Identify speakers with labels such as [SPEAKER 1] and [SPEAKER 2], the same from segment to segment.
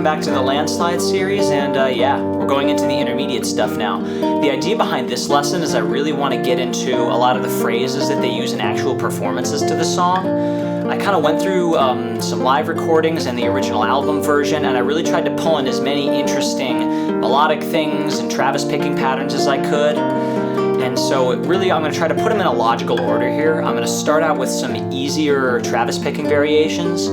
[SPEAKER 1] welcome back to the Landslide series, and yeah, we're going into the intermediate stuff now. The idea behind this lesson is I really want to get into a lot of the phrases that they use in actual performances to the song. I kind of went through some live recordings and the original album version, and I really tried to pull in as many interesting melodic things and Travis picking patterns as I could. And so really I'm going to try to put them in a logical order here. I'm going to start out with some easier Travis picking variations,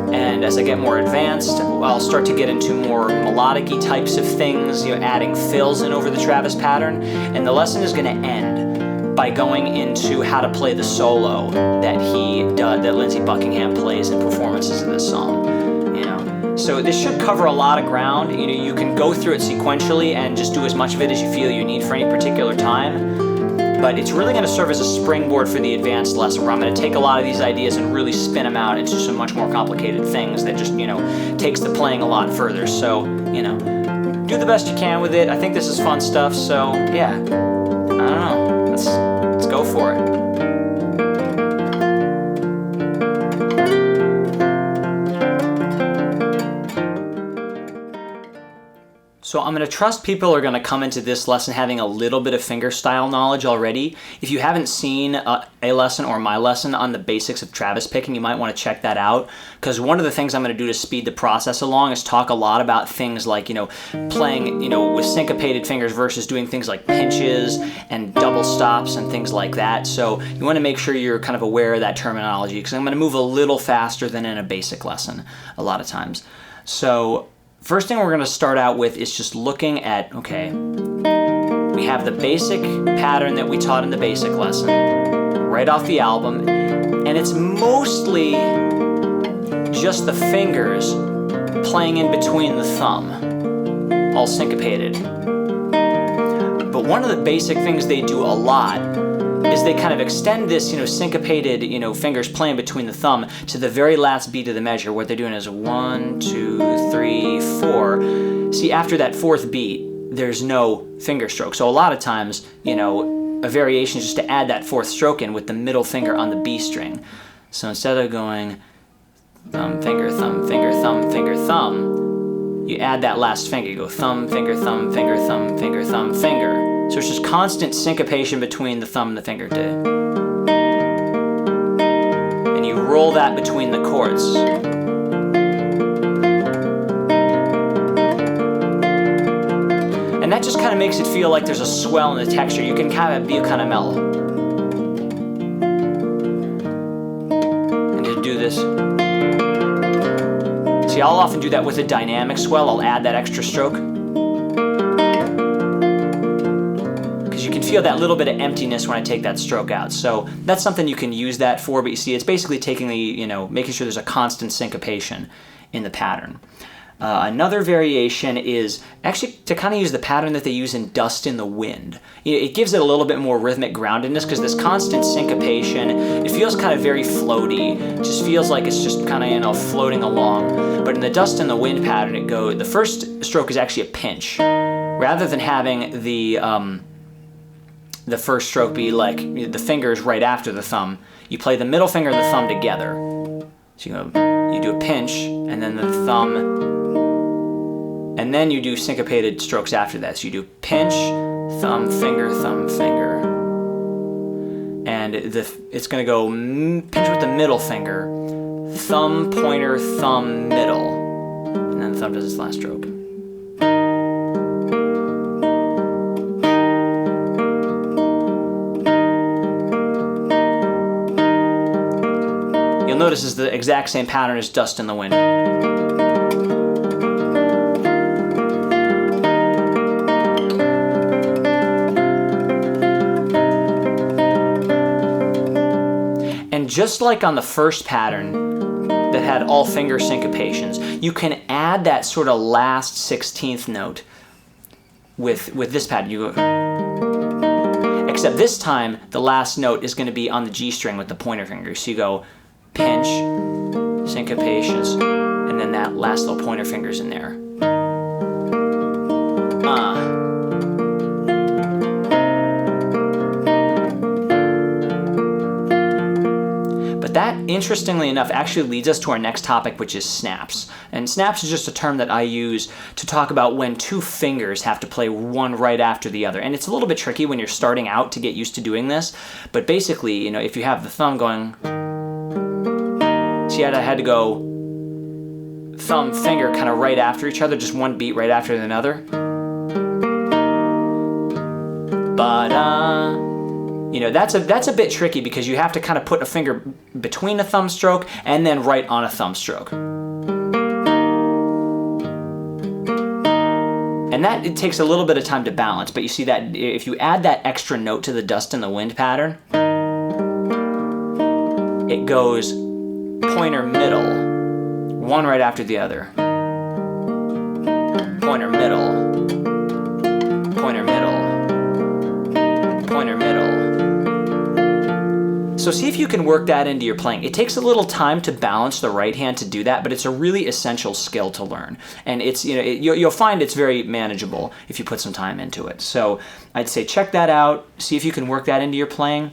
[SPEAKER 1] and as I get more advanced, I'll start to get into more melodic-y types of things, adding fills in over the Travis pattern. And the lesson is going to end by going into how to play the solo that Lindsey Buckingham plays in performances of this song. So this should cover a lot of ground. You can go through it sequentially and just do as much of it as you feel you need for any particular time. But it's really going to serve as a springboard for the advanced lesson, where I'm going to take a lot of these ideas and really spin them out into some much more complicated things that just, takes the playing a lot further. So, do the best you can with it. I think this is fun stuff, so yeah. I don't know. Let's go for it. So I'm going to trust people are going to come into this lesson having a little bit of fingerstyle knowledge already. If you haven't seen a lesson or my lesson on the basics of Travis picking, you might want to check that out, because one of the things I'm going to do to speed the process along is talk a lot about things like, playing, with syncopated fingers versus doing things like pinches and double stops and things like that. So you want to make sure you're kind of aware of that terminology, because I'm going to move a little faster than in a basic lesson a lot of times. So first thing we're going to start out with is just looking at, okay, we have the basic pattern that we taught in the basic lesson right off the album, and it's mostly just the fingers playing in between the thumb, all syncopated. But one of the basic things they do a lot is they kind of extend this, syncopated, fingers playing between the thumb to the very last beat of the measure. What they're doing is 1, 2, 3, 4. See, after that fourth beat, there's no finger stroke. So a lot of times, a variation is just to add that fourth stroke in with the middle finger on the B string. So instead of going thumb, finger, thumb, finger, thumb, finger, thumb, you add that last finger. You go thumb, finger, thumb, finger, thumb, finger, thumb, finger. So it's just constant syncopation between the thumb and the fingertip. And you roll that between the chords. And that just kind of makes it feel like there's a swell in the texture. You can kind of be kind of mellow. And to do this. See, I'll often do that with a dynamic swell. I'll add that extra stroke. You can feel that little bit of emptiness when I take that stroke out. So that's something you can use that for, but you see, it's basically taking the, making sure there's a constant syncopation in the pattern. Another variation is actually to kind of use the pattern that they use in Dust in the Wind. It gives it a little bit more rhythmic groundedness, because this constant syncopation, it feels kind of very floaty. It just feels like it's just kind of, floating along. But in the Dust in the Wind pattern, the first stroke is actually a pinch. Rather than having the first stroke be like the fingers right after the thumb, you play the middle finger and the thumb together. So you do a pinch, and then the thumb, and then you do syncopated strokes after that. So you do pinch, thumb, finger, and it's going to go pinch with the middle finger, thumb, pointer, thumb, middle, and then the thumb does its last stroke. Notice is the exact same pattern as Dust in the Wind. And just like on the first pattern that had all finger syncopations, you can add that sort of last 16th note with this pattern. You go, except this time the last note is going to be on the G string with the pointer finger. So you go pinch, syncopations, and then that last little pointer finger's in there. But that that, interestingly enough, actually leads us to our next topic, which is snaps. And snaps is just a term that I use to talk about when two fingers have to play one right after the other. And it's a little bit tricky when you're starting out to get used to doing this. But basically, you know, if you have the thumb going, see, I had to go thumb, finger kind of right after each other, just one beat right after another. Ba-da. You know, that's a bit tricky because you have to kind of put a finger between a thumb stroke and then right on a thumb stroke. And that, it takes a little bit of time to balance, but you see that if you add that extra note to the dust in the wind pattern, it goes pointer middle, one right after the other. Pointer middle, pointer middle, pointer middle. So see if you can work that into your playing. It takes a little time to balance the right hand to do that, but it's a really essential skill to learn. And it's, you know, you'll find it's very manageable if you put some time into it. So I'd say check that out, see if you can work that into your playing.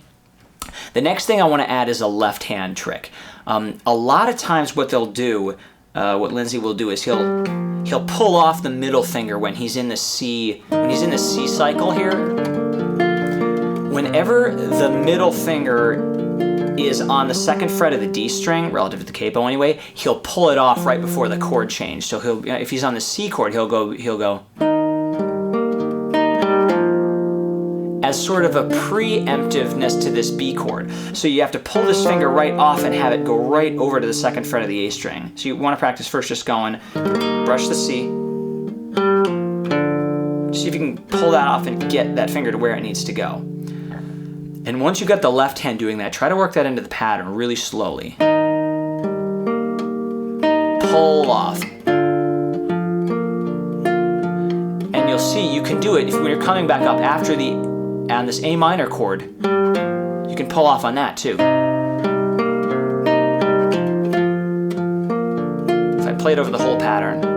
[SPEAKER 1] The next thing I want to add is a left hand trick. A lot of times what they'll do, what Lindsay will do is he'll pull off the middle finger when he's in the C cycle here. Whenever the middle finger is on the second fret of the D string, relative to the capo anyway, he'll pull it off right before the chord change. So he'll, if he's on the C chord, he'll go as sort of a preemptiveness to this B chord. So you have to pull this finger right off and have it go right over to the second fret of the A string. So you want to practice first just going, brush the C. See if you can pull that off and get that finger to where it needs to go. And once you've got the left hand doing that, try to work that into the pattern really slowly. Pull off. And you'll see you can do it when you're coming back up after on this A minor chord. You can pull off on that too. If I played over the whole pattern.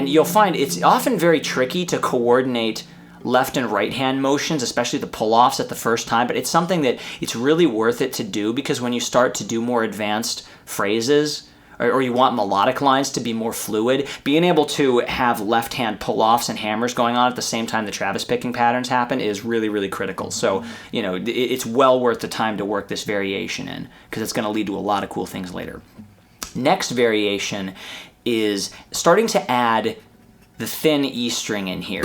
[SPEAKER 1] You'll find it's often very tricky to coordinate left and right hand motions, especially the pull-offs at the first time, but it's something that it's really worth it to do, because when you start to do more advanced phrases, or you want melodic lines to be more fluid, being able to have left hand pull-offs and hammers going on at the same time the Travis picking patterns happen is really, really critical. So, you know, it's well worth the time to work this variation in, because it's going to lead to a lot of cool things later. Next variation is starting to add the thin E string in here.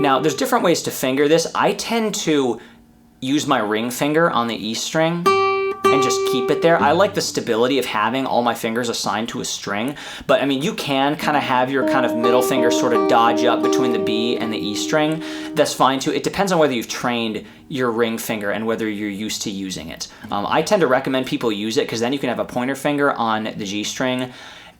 [SPEAKER 1] Now, there's different ways to finger this. I tend to use my ring finger on the E string and just keep it there. I like the stability of having all my fingers assigned to a string, but I mean, you can kind of have your kind of middle finger sort of dodge up between the B and the E string. That's fine too. It depends on whether you've trained your ring finger and whether you're used to using it. I tend to recommend people use it because then you can have a pointer finger on the G string,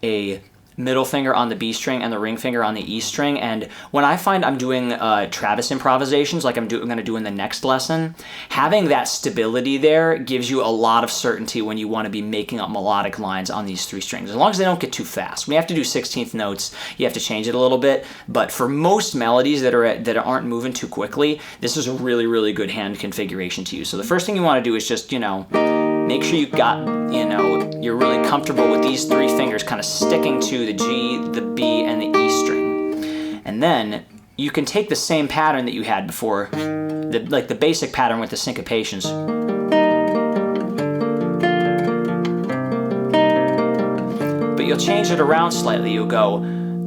[SPEAKER 1] a middle finger on the B string, and the ring finger on the E string. And when I find I'm doing Travis improvisations like I'm going to do in the next lesson, having that stability there gives you a lot of certainty when you want to be making up melodic lines on these three strings, as long as they don't get too fast. When you have to do 16th notes, you have to change it a little bit, but for most melodies that aren't moving too quickly, this is a really, really good hand configuration to use. So the first thing you want to do is just, you know, make sure you're really comfortable with these three fingers kind of sticking to the G, the B, and the E string. And then you can take the same pattern that you had before, like the basic pattern with the syncopations. But you'll change it around slightly. You'll go,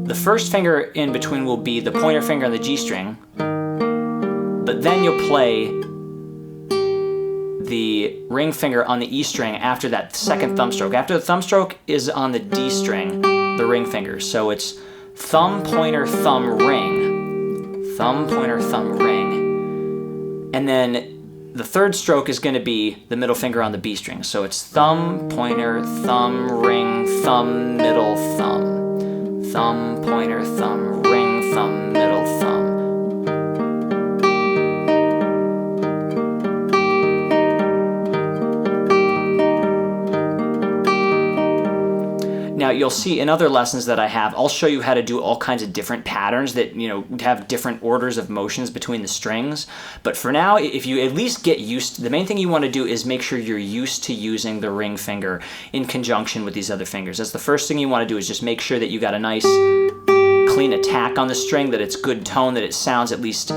[SPEAKER 1] the first finger in between will be the pointer finger on the G string, but then you'll play the ring finger on the E string after that second thumb stroke. After the thumb stroke is on the D string, the ring finger. So it's thumb, pointer, thumb, ring. Thumb, pointer, thumb, ring. And then the third stroke is going to be the middle finger on the B string. So it's thumb, pointer, thumb, ring, thumb, middle, thumb. Thumb, pointer, thumb, ring, thumb, middle, thumb. you'll see in other lessons that I have, I'll show you how to do all kinds of different patterns that, you know, have different orders of motions between the strings. But for now, if you at least get used to, the main thing you want to do is make sure you're used to using the ring finger in conjunction with these other fingers. That's the first thing you want to do, is just make sure that you got a nice clean attack on the string, that it's good tone, that it sounds at least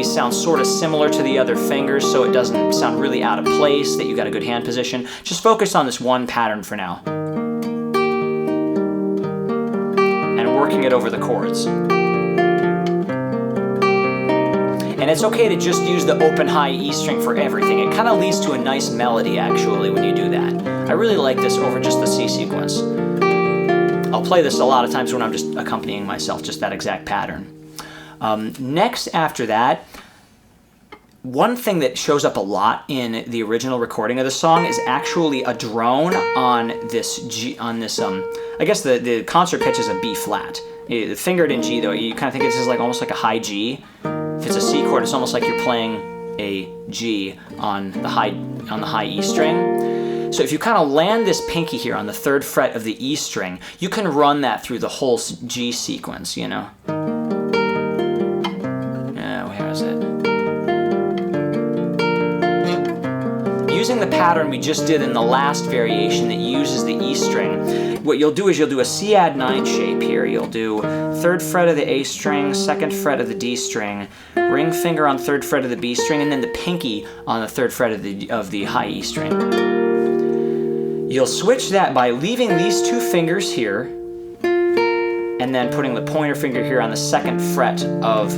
[SPEAKER 1] sounds sort of similar to the other fingers, so it doesn't sound really out of place, that you got a good hand position. Just focus on this one pattern for now. And working it over the chords. And it's okay to just use the open high E string for everything. It kind of leads to a nice melody, actually, when you do that. I really like this over just the C sequence. I'll play this a lot of times when I'm just accompanying myself, just that exact pattern. Next, after that, one thing that shows up a lot in the original recording of the song is actually a drone on this G, I guess the concert pitch is a B flat. The fingered in G, though, you kind of think this is like almost like a high G. If it's a C chord, it's almost like you're playing a G on the high E string. So if you kind of land this pinky here on the 3rd fret of the E string, you can run that through the whole G sequence, you know. Using the pattern we just did in the last variation that uses the E string, what you'll do is you'll do a C add 9 shape here. You'll do 3rd fret of the A string, 2nd fret of the D string, ring finger on 3rd fret of the B string, and then the pinky on the 3rd fret of the high E string. You'll switch that by leaving these 2 fingers here, and then putting the pointer finger here on the 2nd fret of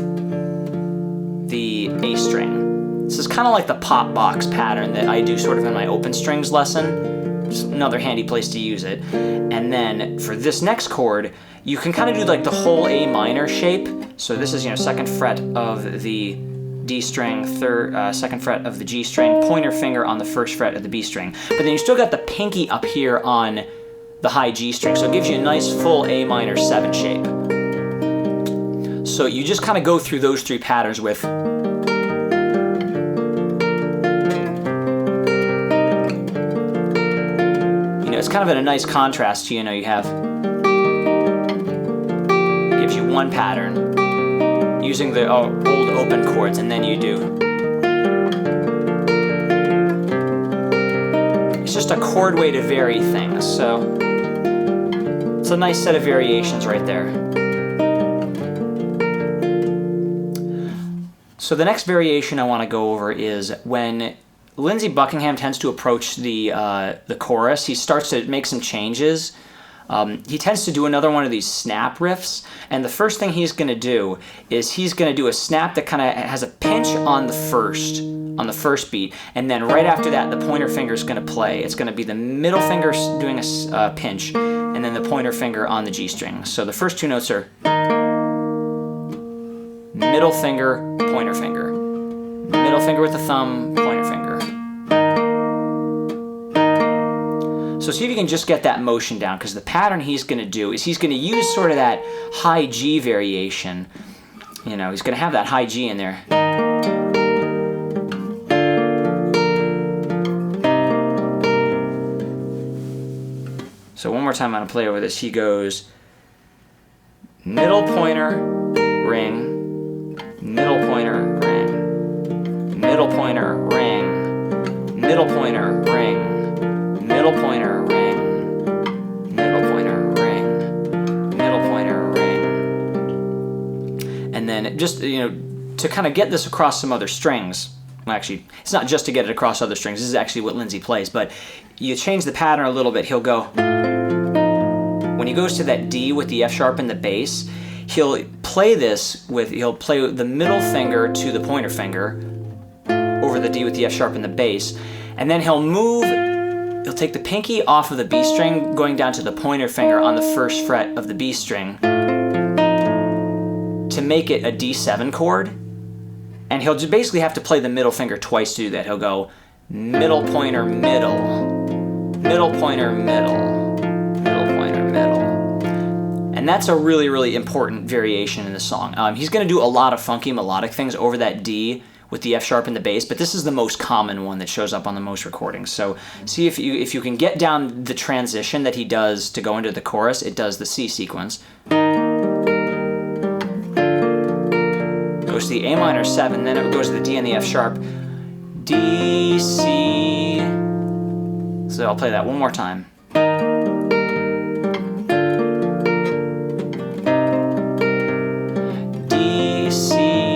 [SPEAKER 1] the A string. This is kind of like the pop box pattern that I do sort of in my open strings lesson. Just another handy place to use it. And then for this next chord, you can kind of do like the whole A minor shape. So this is, you know, 2nd fret of the D string, 2nd fret of the G string, pointer finger on the 1st fret of the B string. But then you still got the pinky up here on the high G string, so it gives you a nice full A minor 7 shape. So you just kind of go through those 3 patterns with it's kind of in a nice contrast to, you know, you have, gives you one pattern using the old open chords, and then you do. It's just a chord way to vary things, so it's a nice set of variations right there. So the next variation I want to go over is when Lindsey Buckingham tends to approach the chorus. He starts to make some changes. He tends to do another one of these snap riffs, and the first thing he's going to do is he's going to do a snap that kind of has a pinch on the first beat, and then right after that the pointer finger is going to play. It's going to be the middle finger doing a pinch, and then the pointer finger on the G string. So the first 2 notes are middle finger, pointer finger. Middle finger with the thumb, pointer finger. So see if you can just get that motion down, because the pattern he's going to do is he's going to use sort of that high G variation. You know, he's going to have that high G in there. So one more time I'm going to play over this. He goes middle pointer, ring, middle pointer, ring. Middle pointer, ring, middle pointer, ring, middle pointer, ring, middle pointer, ring, middle pointer, ring. And then just, you know, to kind of get this across some other strings, well, actually, it's not just to get it across other strings, this is actually what Lindsey plays, but you change the pattern a little bit. He'll go, when he goes to that D with the F sharp and the bass, he'll play this with, he'll play the middle finger to the pointer finger, over the D with the F sharp and the bass, and then he'll take the pinky off of the B string going down to the pointer finger on the 1st fret of the B string to make it a D7 chord, and he'll just basically have to play the middle finger twice to do that. He'll go middle pointer, middle, middle pointer, middle, middle pointer, middle. And that's a really, really important variation in the song. He's going to do a lot of funky melodic things over that D with the F sharp and the bass, but this is the most common one that shows up on the most recordings. So see if you can get down the transition that he does to go into the chorus. It does the C sequence. Goes to the A minor 7, then it goes to the D and the F sharp. D, C. So I'll play that one more time. D, C.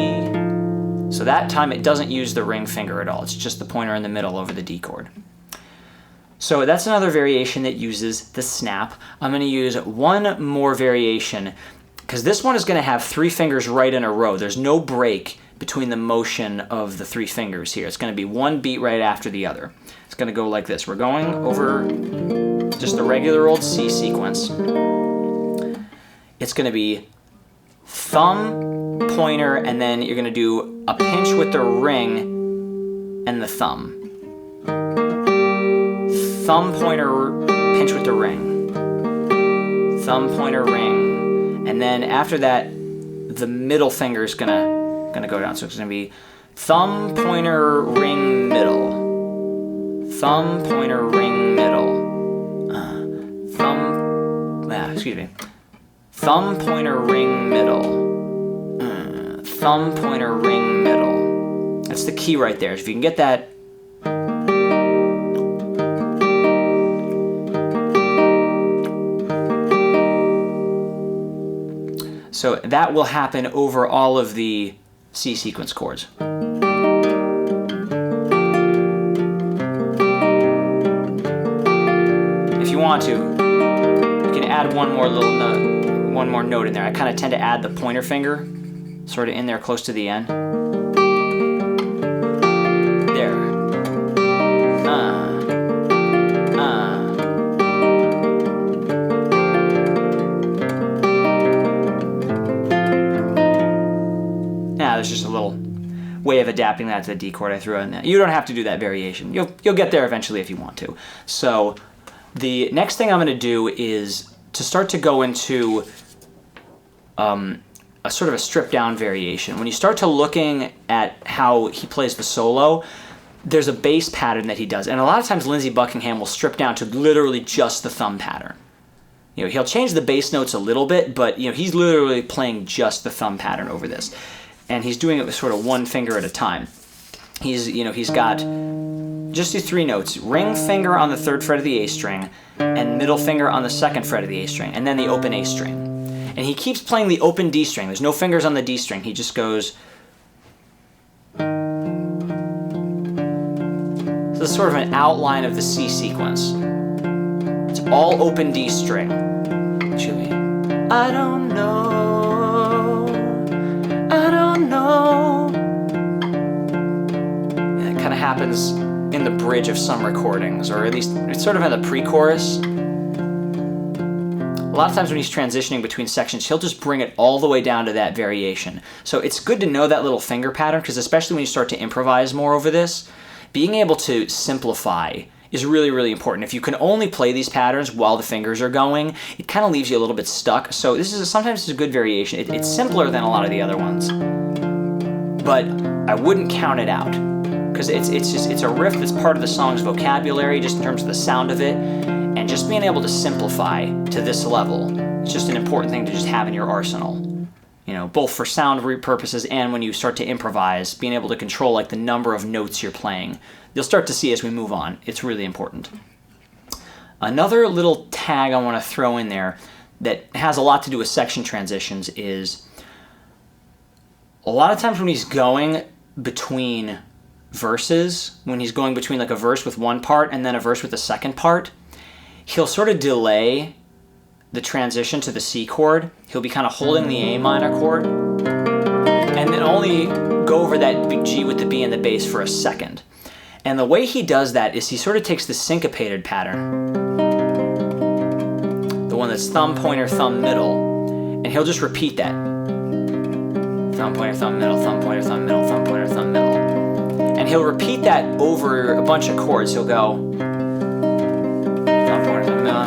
[SPEAKER 1] So that time it doesn't use the ring finger at all. It's just the pointer in the middle over the D chord. So that's another variation that uses the snap. I'm going to use one more variation because this one is going to have 3 fingers right in a row. There's no break between the motion of the 3 fingers here. It's going to be one beat right after the other. It's going to go like this. We're going over just the regular old C sequence. It's going to be thumb, pointer, and then you're going to do a pinch with the ring and the thumb. Thumb, pointer, pinch with the ring. Thumb, pointer, ring. And then after that, the middle finger is gonna go down. So it's gonna be thumb, pointer, ring, middle. Thumb, pointer, ring, middle. Thumb, pointer, ring, middle. Thumb, pointer, ring, middle. That's the key right there. If you can get that. So that will happen over all of the C sequence chords. If you want to, you can add one more note in there. I kind of tend to add the pointer finger sort of in there close to the end. There. There's just a little way of adapting that to the D chord I threw in there. You don't have to do that variation. You'll get there eventually if you want to. So the next thing I'm going to do is to start to go into a sort of a stripped down variation. When you start to looking at how he plays the solo, there's a bass pattern that he does. And a lot of times Lindsey Buckingham will strip down to literally just the thumb pattern. You know, he'll change the bass notes a little bit, but you know, he's literally playing just the thumb pattern over this. And he's doing it with sort of one finger at a time. He's got just the 3 notes: ring finger on the 3rd fret of the A string, and middle finger on the 2nd fret of the A string, and then the open A string. And he keeps playing the open D string. There's no fingers on the D string. He just goes. So it's sort of an outline of the C sequence. It's all open D string. I don't know. It kind of happens in the bridge of some recordings, or at least it's sort of in the pre-chorus. A lot of times when he's transitioning between sections, he'll just bring it all the way down to that variation. So it's good to know that little finger pattern, because especially when you start to improvise more over this, being able to simplify is really, really important. If you can only play these patterns while the fingers are going, it kind of leaves you a little bit stuck. So sometimes it's a good variation. It's simpler than a lot of the other ones, but I wouldn't count it out, because it's a riff that's part of the song's vocabulary, just in terms of the sound of it, and just being able to simplify to this level, it's just an important thing to just have in your arsenal. You know, both for sound purposes and when you start to improvise, being able to control like the number of notes you're playing. You'll start to see as we move on. It's really important. Another little tag I want to throw in there that has a lot to do with section transitions is a lot of times when he's going between verses, when he's going between like a verse with one part and then a verse with the second part, he'll sort of delay the transition to the C chord. He'll be kind of holding the A minor chord and then only go over that big G with the B and the bass for a second. And the way he does that is he sort of takes the syncopated pattern, the one that's thumb, pointer, thumb, middle, and he'll just repeat that. Thumb, pointer, thumb, middle, thumb, pointer, thumb, middle, thumb, pointer, thumb, middle. And he'll repeat that over a bunch of chords. He'll go thumb, pointer, thumb, middle.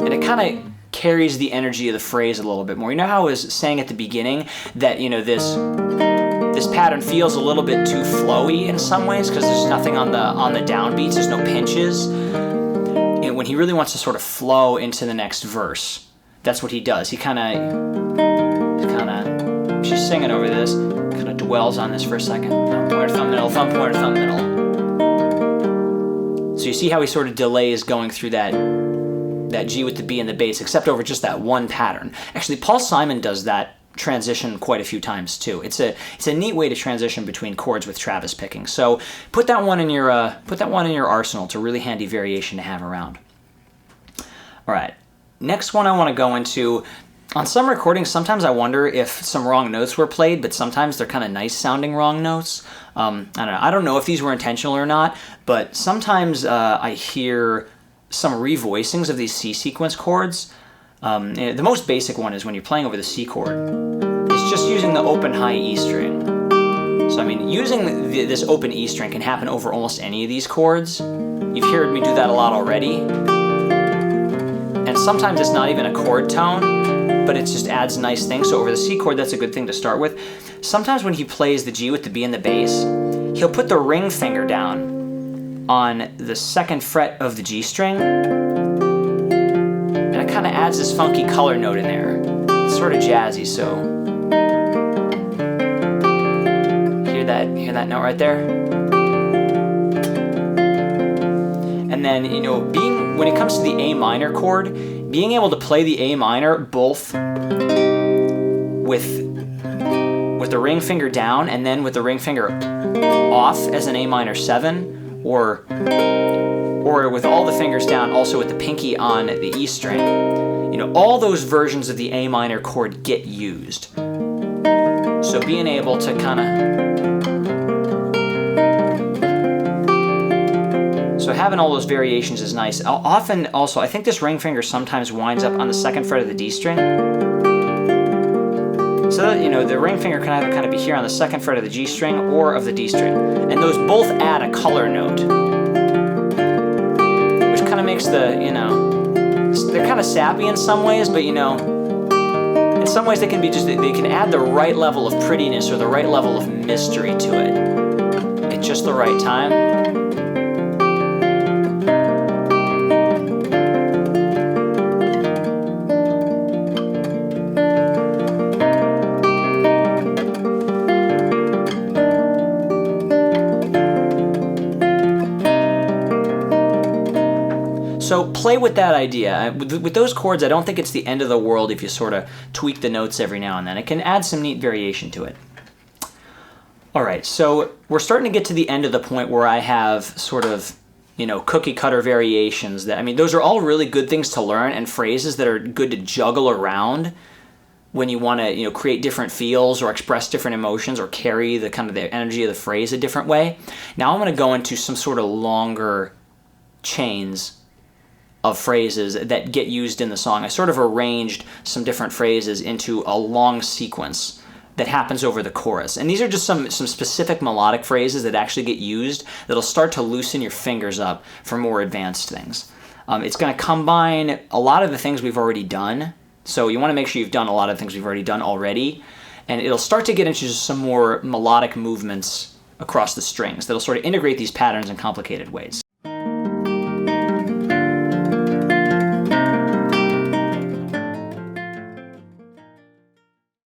[SPEAKER 1] And it kind of carries the energy of the phrase a little bit more. You know how I was saying at the beginning that, you know, this this pattern feels a little bit too flowy in some ways because there's nothing on the downbeats, there's no pinches. And when he really wants to sort of flow into the next verse, that's what he does. He kind of, she's singing over this, kind of dwells on this for a second. Thumb, pointer, thumb, middle, thumb, pointer, thumb, middle. So you see how he sort of delays going through that G with the B and the bass, except over just that one pattern. Actually, Paul Simon does that transition quite a few times too. It's a neat way to transition between chords with Travis picking. So put that one in your arsenal. It's a really handy variation to have around. All right, next one I want to go into. On some recordings, sometimes I wonder if some wrong notes were played, but sometimes they're kind of nice sounding wrong notes. I don't know if these were intentional or not, but sometimes I hear some revoicings of these C sequence chords. The most basic one is when you're playing over the C chord. It's just using the open high E string. So I mean, using this open E string can happen over almost any of these chords. You've heard me do that a lot already. And sometimes it's not even a chord tone, but it just adds nice things. So over the C chord, that's a good thing to start with. Sometimes when he plays the G with the B and the bass, he'll put the ring finger down on the 2nd fret of the G string, and it kind of adds this funky color note in there. It's sort of jazzy, so hear that note right there? And then, you know, when it comes to the A minor chord, being able to play the A minor both with the ring finger down and then with the ring finger off as an A minor 7, or with all the fingers down, also with the pinky on the E string. You know, all those versions of the A minor chord get used. So being able to kind of... So having all those variations is nice. Often also, I think this ring finger sometimes winds up on the 2nd fret of the D string. So that, you know, the ring finger can either kind of be here on the 2nd fret of the G string or of the D string. And those both add a color note, which kind of makes the, you know, they're kind of sappy in some ways, but you know, in some ways they can add the right level of prettiness or the right level of mystery to it at just the right time. So play with that idea. With those chords, I don't think it's the end of the world if you sort of tweak the notes every now and then. It can add some neat variation to it. All right, so we're starting to get to the end of the point where I have sort of, you know, cookie cutter variations. That, I mean, those are all really good things to learn and phrases that are good to juggle around when you want to, you know, create different feels or express different emotions or carry the kind of the energy of the phrase a different way. Now I'm going to go into some sort of longer chains of phrases that get used in the song. I sort of arranged some different phrases into a long sequence that happens over the chorus. And these are just some specific melodic phrases that actually get used that'll start to loosen your fingers up for more advanced things. It's going to combine a lot of the things we've already done. So you want to make sure you've done a lot of things we've already done already. And it'll start to get into some more melodic movements across the strings that'll sort of integrate these patterns in complicated ways.